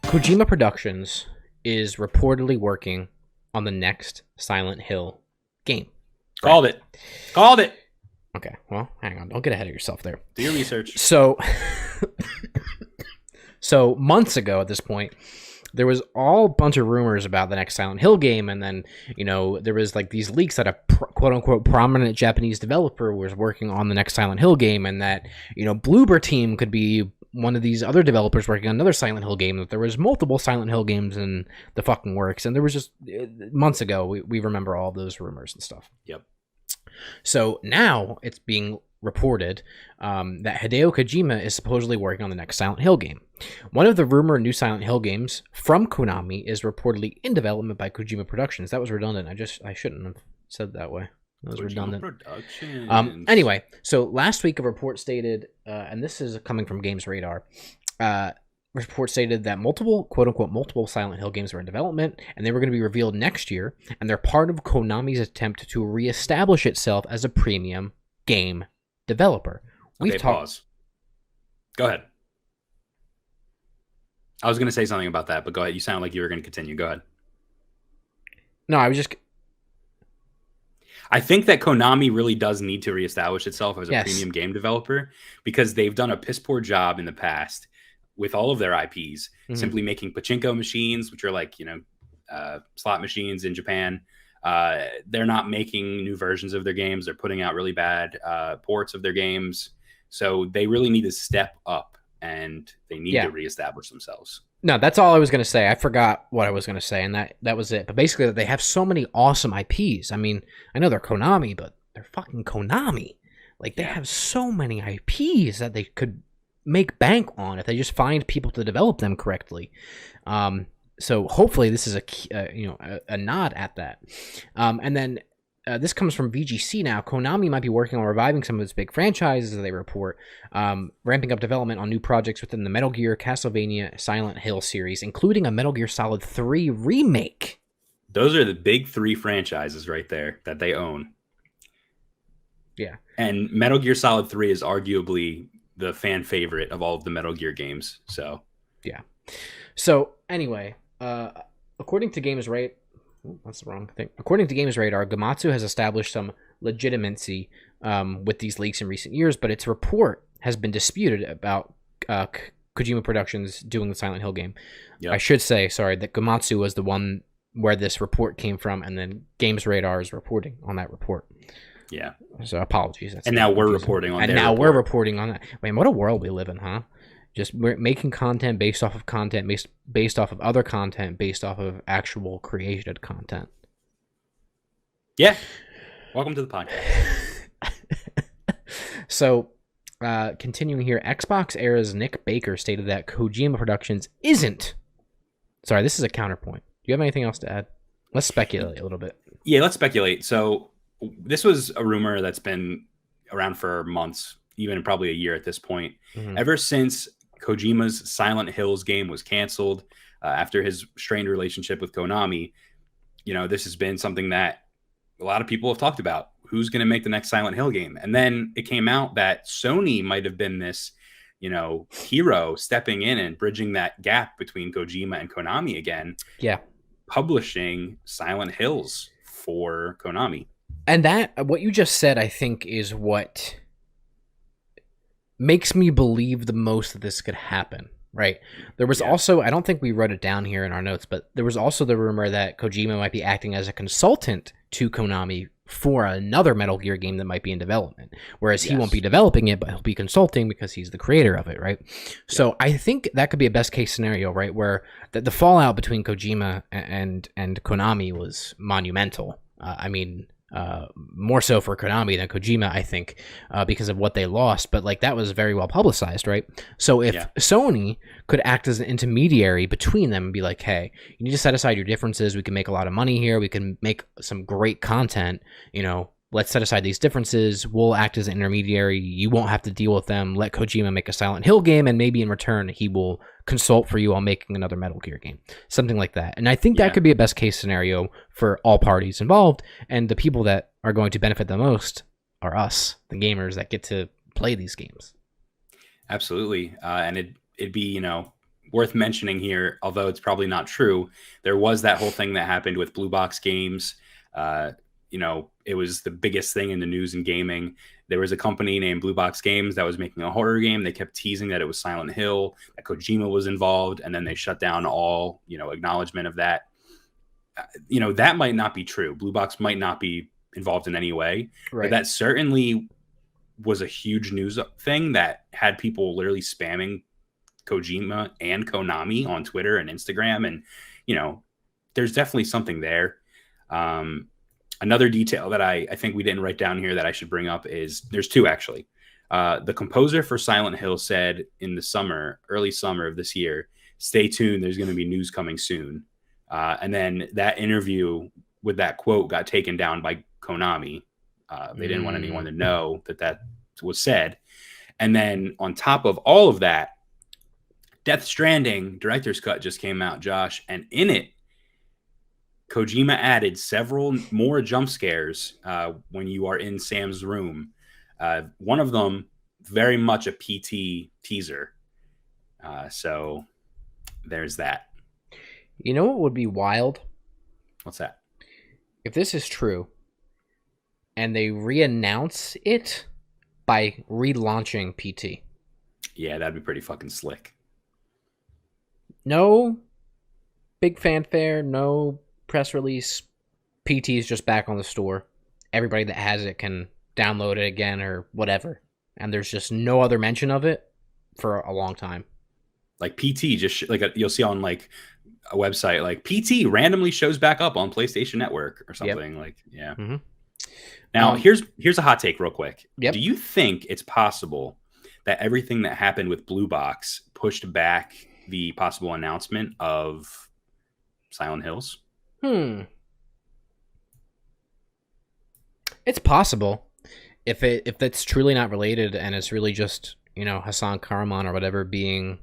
Kojima Productions is reportedly working on the next Silent Hill game. Called it. Called it. Okay, well, hang on. Don't get ahead of yourself there. Do your research. So months ago at this point, there was all a bunch of rumors about the next Silent Hill game, and then, there was like these leaks that a quote-unquote prominent Japanese developer was working on the next Silent Hill game, and that, Bloober Team could be one of these other developers working on another Silent Hill game, that there was multiple Silent Hill games in the fucking works, and there was just, months ago, we remember all those rumors and stuff. Yep. So now it's being reported that Hideo Kojima is supposedly working on the next Silent Hill game. One of the rumored new Silent Hill games from Konami is reportedly in development by Kojima Productions. That was redundant. I shouldn't have said that way. That was redundant. Anyway, so last week a report stated, and this is coming from Games Radar, report stated that quote-unquote multiple Silent Hill games were in development, and they were going to be revealed next year, and they're part of Konami's attempt to reestablish itself as a premium game developer. Pause. Go ahead. I was going to say something about that, but go ahead. You sound like you were going to continue. Go ahead. No, I was just... I think that Konami really does need to reestablish itself as a premium game developer, because they've done a piss poor job in the past with all of their IPs, simply making pachinko machines, which are like, slot machines in Japan. They're not making new versions of their games. They're putting out really bad ports of their games. So they really need to step up, and they need to reestablish themselves. No, that's all I was going to say. I forgot what I was going to say, and that was it. But basically, they have so many awesome IPs. I mean, I know they're Konami, but they're fucking Konami. Like, they have so many IPs that they could make bank on if they just find people to develop them correctly. So hopefully this is a nod at that. And then this comes from VGC now. Konami might be working on reviving some of its big franchises, as they report, ramping up development on new projects within the Metal Gear, Castlevania, Silent Hill series, including a Metal Gear Solid 3 remake. Those are the big three franchises right there that they own. Yeah. And Metal Gear Solid 3 is arguably the fan favorite of all of the Metal Gear games. So, yeah. So, anyway, according to Games Radar, that's the wrong thing. According to Games Radar, Gamatsu has established some legitimacy with these leaks in recent years, but its report has been disputed about Kojima Productions doing the Silent Hill game. Yep. I should say, that Gamatsu was the one where this report came from, and then Games Radar is reporting on that report. Yeah. So apologies. And now we're reporting on. And now we're reporting on that. Man, what a world we live in, huh? Just we're making content based off of content, based off of other content, based off of actual created content. Yeah. Welcome to the podcast. So, continuing here, Xbox Era's Nick Baker stated that Kojima Productions isn't. Sorry, this is a counterpoint. Do you have anything else to add? Let's speculate a little bit. Yeah, let's speculate. So, this was a rumor that's been around for months, even probably a year at this point. Ever since Kojima's Silent Hills game was canceled after his strained relationship with Konami, this has been something that a lot of people have talked about. Who's going to make the next Silent Hill game? And then it came out that Sony might have been this, hero stepping in and bridging that gap between Kojima and Konami again. Yeah. Publishing Silent Hills for Konami. And that, what you just said, I think, is what makes me believe the most that this could happen, right? There was also, I don't think we wrote it down here in our notes, but there was also the rumor that Kojima might be acting as a consultant to Konami for another Metal Gear game that might be in development, whereas he won't be developing it, but he'll be consulting because he's the creator of it, right? So I think that could be a best case scenario, right, where the fallout between Kojima and Konami was monumental. More so for Konami than Kojima, I think, because of what they lost. But that was very well publicized, right? So if Sony could act as an intermediary between them and be like, hey, you need to set aside your differences. We can make a lot of money here. We can make some great content. Let's set aside these differences. We'll act as an intermediary. You won't have to deal with them. Let Kojima make a Silent Hill game, and maybe in return, he will consult for you on making another Metal Gear game. Something like that. And I think that could be a best case scenario for all parties involved, and the people that are going to benefit the most are us, the gamers that get to play these games. Absolutely. And it'd be, worth mentioning here, although it's probably not true, there was that whole thing that happened with Blue Box Games. It was the biggest thing in the news and gaming. There was a company named Blue Box Games that was making a horror game. They kept teasing that it was Silent Hill, that Kojima was involved, and then they shut down all, acknowledgement of that. That might not be true. Blue Box might not be involved in any way, Right. but that certainly was a huge news thing that had people literally spamming Kojima and Konami on Twitter and Instagram. And, there's definitely something there. Another detail that I think we didn't write down here that I should bring up is there's two, actually. The composer for Silent Hill said in the early summer of this year, stay tuned, there's going to be news coming soon. And then that interview with that quote got taken down by Konami. They didn't want anyone to know that was said. And then on top of all of that, Death Stranding director's cut just came out, Josh, and in it, Kojima added several more jump scares when you are in Sam's room. One of them, very much a PT teaser. So there's that. You know what would be wild? What's that? If this is true, and they re-announce it by relaunching PT. Yeah, that'd be pretty fucking slick. No big fanfare, no press release. PT is just back on the store. Everybody that has it can download it again or whatever. And there's just no other mention of it for a long time. Like PT, just you'll see on like a website, like PT randomly shows back up on PlayStation Network or something. Yep. Like, yeah. Mm-hmm. Now, here's a hot take real quick. Yep. Do you think it's possible that everything that happened with Blue Box pushed back the possible announcement of Silent Hills? It's possible. If it's truly not related and it's really just, Hassan Karaman or whatever being,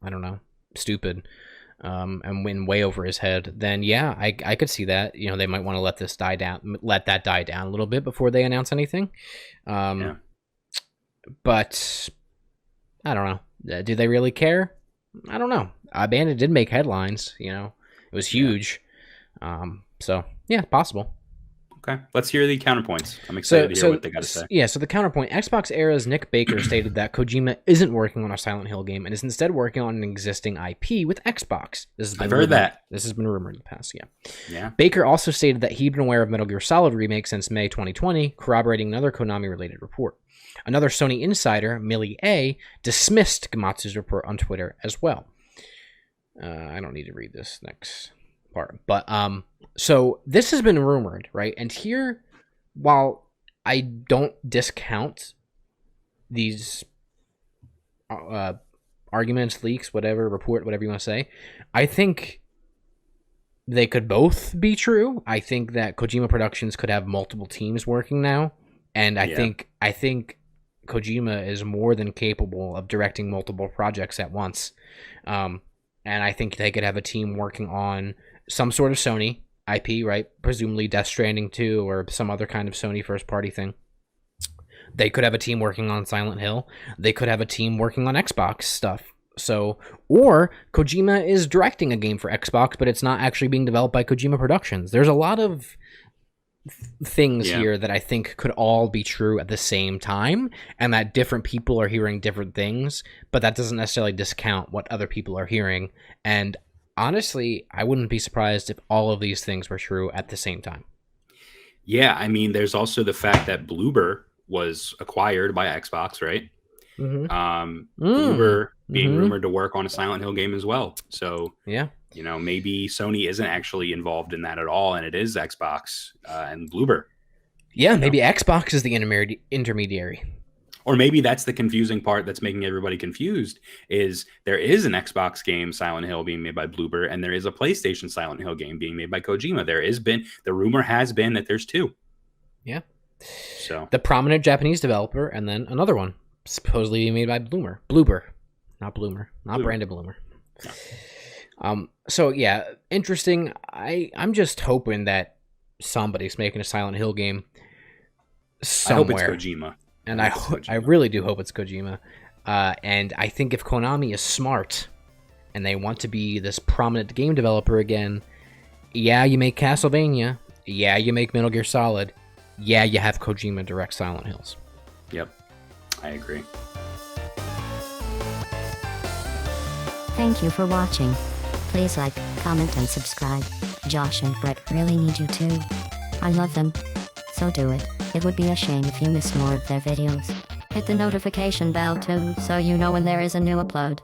I don't know, stupid, and win way over his head, then yeah, I could see that. They might want to let that die down a little bit before they announce anything. But I don't know. Do they really care? I don't know. Bandit did make headlines. It was huge. So yeah, possible. Okay, let's hear the counterpoints. I'm excited to hear what they got to say. Yeah, so the counterpoint, Xbox era's Nick Baker stated that Kojima isn't working on a Silent Hill game and is instead working on an existing IP with Xbox. I've heard that. This has been rumored in the past, yeah. Yeah. Baker also stated that he'd been aware of Metal Gear Solid remake since May 2020, corroborating another Konami-related report. Another Sony insider, Millie A., dismissed Gamatsu's report on Twitter as well. I don't need to read this next part, but so this has been rumored, right? And here, while I don't discount these arguments, leaks, whatever, report, whatever you want to say, I think they could both be true. I think that Kojima Productions could have multiple teams working now, and I think Kojima is more than capable of directing multiple projects at once. And I think they could have a team working on some sort of Sony IP, right? Presumably Death Stranding 2 or some other kind of Sony first-party thing. They could have a team working on Silent Hill. They could have a team working on Xbox stuff. Or Kojima is directing a game for Xbox, but it's not actually being developed by Kojima Productions. There's a lot of things here that I think could all be true at the same time, and that different people are hearing different things, but that doesn't necessarily discount what other people are hearing. And honestly, I wouldn't be surprised if all of these things were true at the same time. Yeah, I mean, there's also the fact that Bloober was acquired by Xbox, right? Mm-hmm. Bloober being rumored to work on a Silent Hill game as well. So, yeah, maybe Sony isn't actually involved in that at all, and it is Xbox and Bloober. Yeah, maybe Xbox is the intermediary. Or maybe that's the confusing part that's making everybody confused, is there is an Xbox game, Silent Hill, being made by Bloober, and there is a PlayStation Silent Hill game being made by Kojima. The rumor has been that there's two. Yeah. So the prominent Japanese developer, and then another one, supposedly made by Bloober. Not Bloomer. Not Brandon Bloomer. No. So yeah, interesting. I'm just hoping that somebody's making a Silent Hill game somewhere. I hope it's Kojima. And I really do hope it's Kojima. And I think if Konami is smart, and they want to be this prominent game developer again, yeah, you make Castlevania. Yeah, you make Metal Gear Solid. Yeah, you have Kojima direct Silent Hills. Yep, I agree. Thank you for watching. Please like, comment, and subscribe. Josh and Brett really need you too. I love them. So do it. It would be a shame if you missed more of their videos. Hit the notification bell too, so you know when there is a new upload.